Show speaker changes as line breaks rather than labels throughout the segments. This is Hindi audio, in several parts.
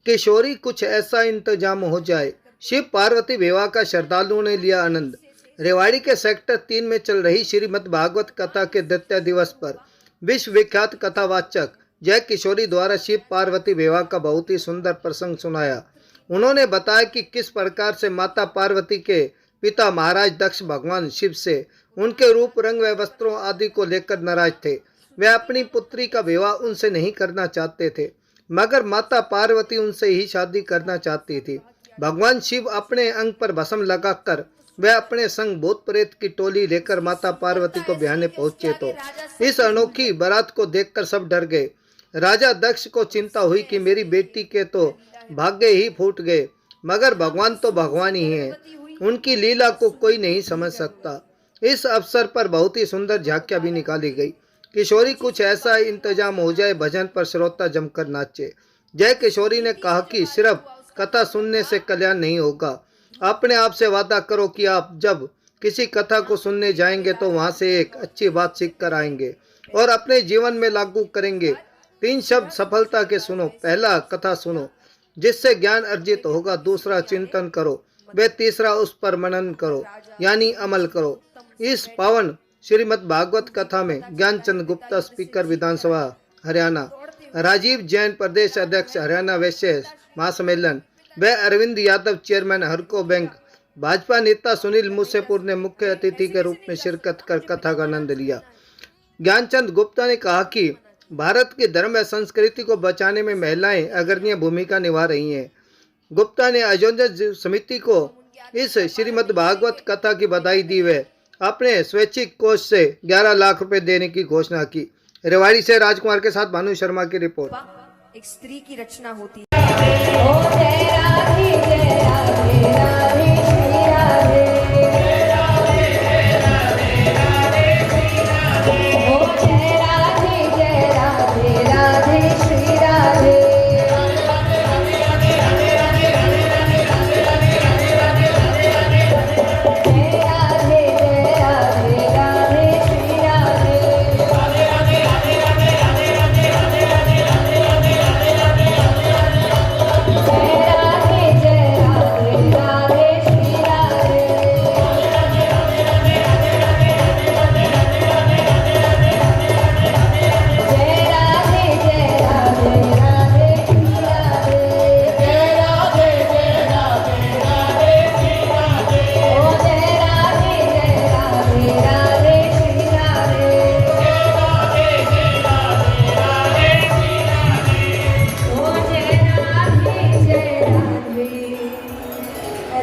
किशोरी कुछ ऐसा इंतजाम हो जाए। शिव पार्वती विवाह का श्रद्धालुओं ने लिया आनंद। रेवाड़ी के सेक्टर 3 में चल रही श्रीमद् भागवत कथा के द्वितीय दिवस पर विश्व विख्यात कथावाचक जय किशोरी द्वारा शिव पार्वती विवाह का बहुत ही सुंदर प्रसंग सुनाया। उन्होंने बताया कि किस प्रकार से माता पार्वती के पिता महाराज दक्ष भगवान शिव से उनके रूप, रंग व वस्त्रों आदि को लेकर नाराज थे। वे अपनी पुत्री का विवाह उनसे नहीं करना चाहते थे, मगर माता पार्वती उनसे ही शादी करना चाहती थी। भगवान शिव अपने अंग पर भस्म लगाकर वे अपने संग भूत प्रेत की टोली लेकर माता पार्वती को ब्याहने पहुंचे तो इस अनोखी बारात को देखकर सब डर गए। राजा दक्ष को चिंता हुई कि मेरी बेटी के तो भाग्य ही फूट गए, मगर भगवान तो भगवान ही हैं, उनकी लीला को कोई नहीं समझ सकता। इस अवसर पर बहुत ही सुंदर झांकियां भी निकाली गई। किशोरी कुछ ऐसा इंतजाम हो जाए भजन पर श्रोता जमकर नाचे। जय किशोरी ने कहा कि सिर्फ कथा सुनने से कल्याण नहीं होगा। अपने आप से वादा करो कि आप जब किसी कथा को सुनने जाएंगे तो वहां से एक अच्छी बात सीख कर आएंगे और अपने जीवन में लागू करेंगे। 3 शब्द सफलता के सुनो। पहला, कथा सुनो जिससे ज्ञान अर्जित होगा। दूसरा, चिंतन करो। वे तीसरा, उस पर मनन करो यानी अमल करो। इस पावन श्रीमद् भागवत कथा में ज्ञानचंद गुप्ता, स्पीकर विधानसभा हरियाणा, राजीव जैन प्रदेश अध्यक्ष हरियाणा वैश्य महासम्मेलन व अरविंद यादव चेयरमैन हरको बैंक, भाजपा नेता सुनील मूसेपुर ने मुख्य अतिथि के रूप में शिरकत कर कथा का आनंद लिया। ज्ञानचंद गुप्ता ने कहा कि भारत की धर्म व संस्कृति को बचाने में महिलाएं अग्रणी भूमिका निभा रही हैं। गुप्ता ने आयोजन समिति को इस श्रीमद् भागवत कथा की बधाई दी व अपने स्वैच्छिक कोष से 11 लाख रुपए देने की घोषणा की। रेवाड़ी से राजकुमार के साथ भानु शर्मा की रिपोर्ट।
एक स्त्री की रचना होती है। ओ जय राधे जय राधे राधे श्री राधे, जय राधे जय राधे राधे श्री राधे। ओ जय राधे जय राधे राधे श्री राधे,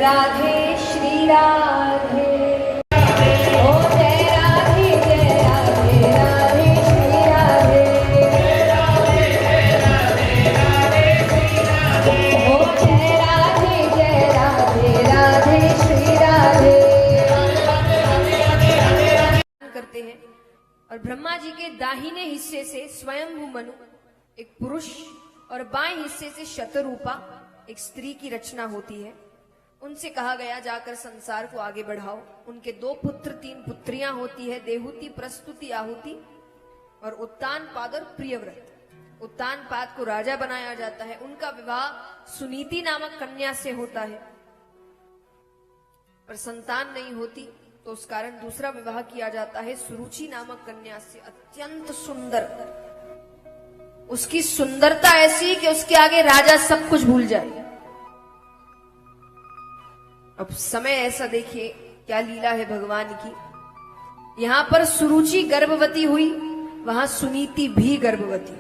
राधे श्री राधे। ओ जय राधे जय राधे राधे श्री राधे, जय राधे जय राधे राधे श्री राधे। ओ जय राधे जय राधे राधे श्री राधे। करते हैं और ब्रह्मा जी के दाहिने हिस्से से स्वयंभू मनु एक पुरुष और बाएं हिस्से से शतरूपा एक स्त्री की रचना होती है। उनसे कहा गया जाकर संसार को आगे बढ़ाओ। उनके 2 पुत्र 3 पुत्रियां होती है, देहुति, प्रस्तुति, आहुति और उत्तानपाद और प्रियव्रत। उत्तानपाद को राजा बनाया जाता है। उनका विवाह सुनीति नामक कन्या से होता है, पर संतान नहीं होती तो उस कारण दूसरा विवाह किया जाता है सुरुचि नामक कन्या से। अत्यंत सुंदर, उसकी सुंदरता ऐसी कि उसके आगे राजा सब कुछ भूल जाए। अब समय ऐसा देखिए क्या लीला है भगवान की। यहां पर सुरुचि गर्भवती हुई, वहां सुनीति भी गर्भवती।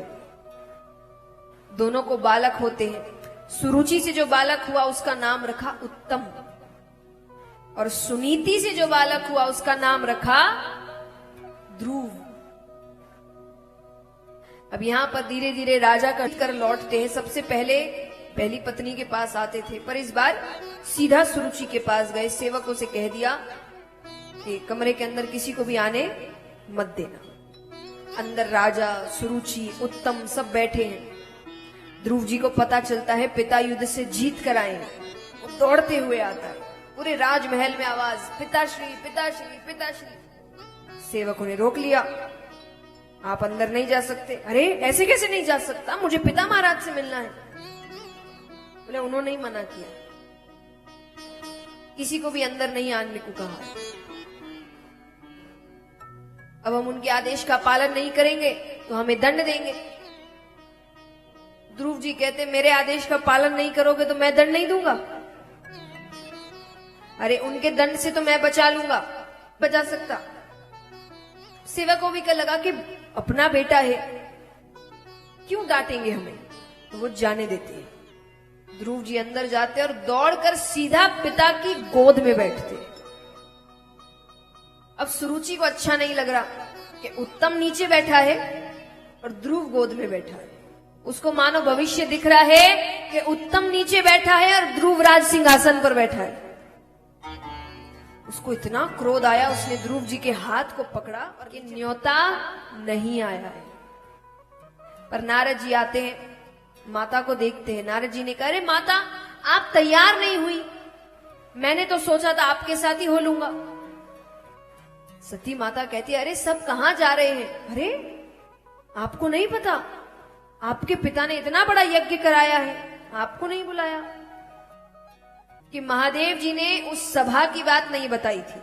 दोनों को बालक होते हैं। सुरुचि से जो बालक हुआ उसका नाम रखा उत्तम, और सुनीति से जो बालक हुआ उसका नाम रखा ध्रुव। अब यहां पर धीरे धीरे राजा कर लौटते हैं। सबसे पहले पहली पत्नी के पास आते थे, पर इस बार सीधा सुरुचि के पास गए। सेवकों से कह दिया कि कमरे के अंदर किसी को भी आने मत देना। अंदर राजा, सुरुचि, उत्तम सब बैठे हैं। ध्रुव जी को पता चलता है पिता युद्ध से जीत कर आए। वो दौड़ते हुए आता है। पूरे राजमहल में आवाज, पिताश्री पिताश्री पिताश्री। सेवकों ने रोक लिया, आप अंदर नहीं जा सकते। अरे ऐसे कैसे नहीं जा सकता, मुझे पिता महाराज से मिलना है। बोले उन्होंने ही मना किया, किसी को भी अंदर नहीं आने को कहा। अब हम उनके आदेश का पालन नहीं करेंगे तो हमें दंड देंगे। ध्रुव जी कहते मेरे आदेश का पालन नहीं करोगे तो मैं दंड नहीं दूंगा। अरे उनके दंड से तो मैं बचा लूंगा, बचा सकता। सेवक को भी क्या लगा कि अपना बेटा है, क्यों डांटेंगे हमें, तो वो जाने देते हैं। ध्रुव जी अंदर जाते और दौड़कर सीधा पिता की गोद में बैठते। अब सुरुचि को अच्छा नहीं लग रहा कि उत्तम नीचे बैठा है और ध्रुव गोद में बैठा है। उसको मानो भविष्य दिख रहा है कि उत्तम नीचे बैठा है और ध्रुव राज सिंहासन पर बैठा है। उसको इतना क्रोध आया, उसने ध्रुव जी के हाथ को पकड़ा और कि न्योता नहीं आया है। पर नारद जी आते हैं, माता को देखते हैं। नारद जी ने कहा अरे माता आप तैयार नहीं हुई, मैंने तो सोचा था आपके साथ ही हो लूंगा। सती माता कहती है अरे सब कहां जा रहे हैं? अरे आपको नहीं पता, आपके पिता ने इतना बड़ा यज्ञ कराया है, आपको नहीं बुलाया? कि महादेव जी ने उस सभा की बात नहीं बताई थी।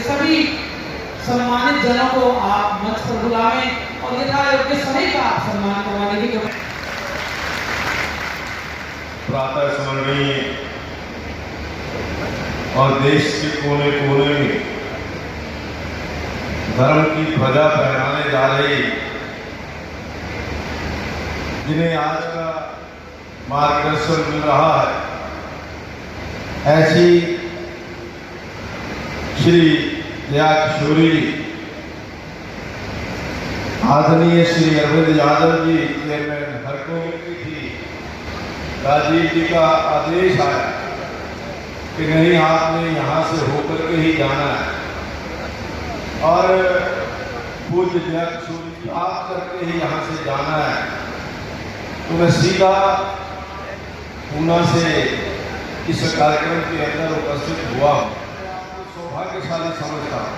सभी सम्मानित जनों को आप मंच पर बुलावें और यथा योग्य सभी का सम्मान करवाने की
प्रातः स्मरणीय और देश के कोने कोने में धर्म की ध्वजा फहराने जा रही, जिन्हें आज का मार्गदर्शन मिल रहा है, ऐसी श्री दया किशोरी जी, आदरणीय श्री अरविंद यादव जी चेयरमैन हरकोविल थी, राजीव जी का आदेश आया कि नहीं आपने यहाँ से होकर के ही जाना है और पूज्य दया किशोरी जी आप करके ही यहाँ से जाना है, तो मैं सीधा पूना से इस कार्यक्रम के अंदर उपस्थित हुआ हूँ। सौभाग्यशाली समझता हूँ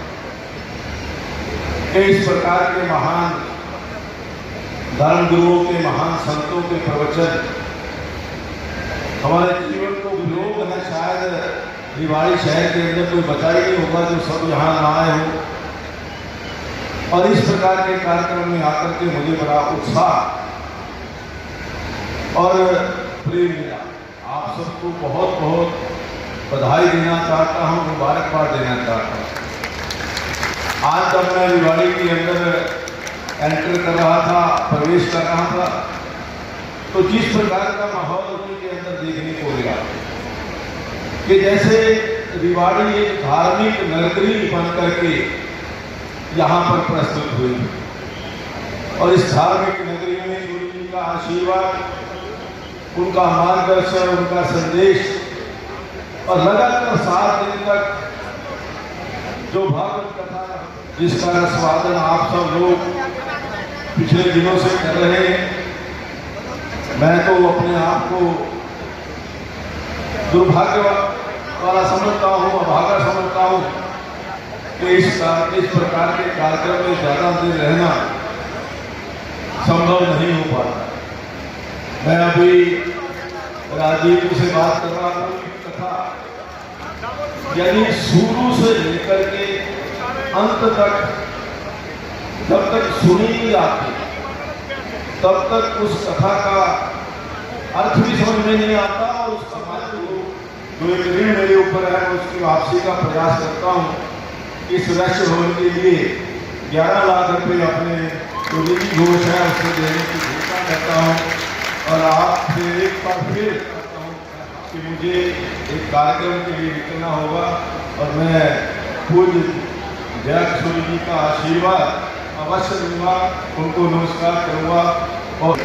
कि इस प्रकार के महान धर्म गुरुओं के, महान संतों के प्रवचन हमारे जीवन को लोग है शायद रिवाड़ी शहर के अंदर कोई बचा ही नहीं होगा जो सब यहाँ ना आए हो। और इस प्रकार के कार्यक्रम में आकर के मुझे बड़ा उत्साह और प्रेम मिला। आप सबको बहुत बहुत बधाई देना चाहता हूँ, मुबारकबाद देना चाहता हूँ। आज जब मैं रिवाड़ी के अंदर एंटर कर रहा था, प्रवेश कर रहा था, तो जिस प्रकार का माहौल उनके अंदर देखने को मिला कि जैसे रिवाड़ी एक धार्मिक नगरी बन करके यहाँ पर प्रस्तुत हुई। और इस धार्मिक नगरी में गुरु जी का आशीर्वाद, उनका मार्गदर्शन, उनका संदेश और लगातार 7 दिन तक जो भागवत कथा जिसका रसवादन आप सब लोग पिछले दिनों से कर रहे हैं, मैं तो अपने आप को दुर्भाग्य वाला समझता हूँ, अभागा समझता हूँ कि इस प्रकार के कार्यक्रम में ज़्यादा देर रहना संभव नहीं हो पाता। मैं अभी राजीव जी से बात कर रहा था, कथा यानी शुरू से लेकर के अंत तक जब तक सुनी नहीं जाती तब तक उस कथा का अर्थ भी समझ में नहीं आता और उस समाज को जो एक ऋण मेरे ऊपर है उसकी वापसी का प्रयास करता हूँ। इस वैश्य भवन के लिए 11 लाख रुपए अपने जो निजी घोष है उसको देने की घोषणा करता हूँ। और आपसे एक बार फिर कहता हूँ कि मुझे एक कार्यक्रम के लिए निकलना होगा और मैं पूज्य जय किशोर जी का आशीर्वाद अवश्य लूँगा, उनको नमस्कार करूँगा और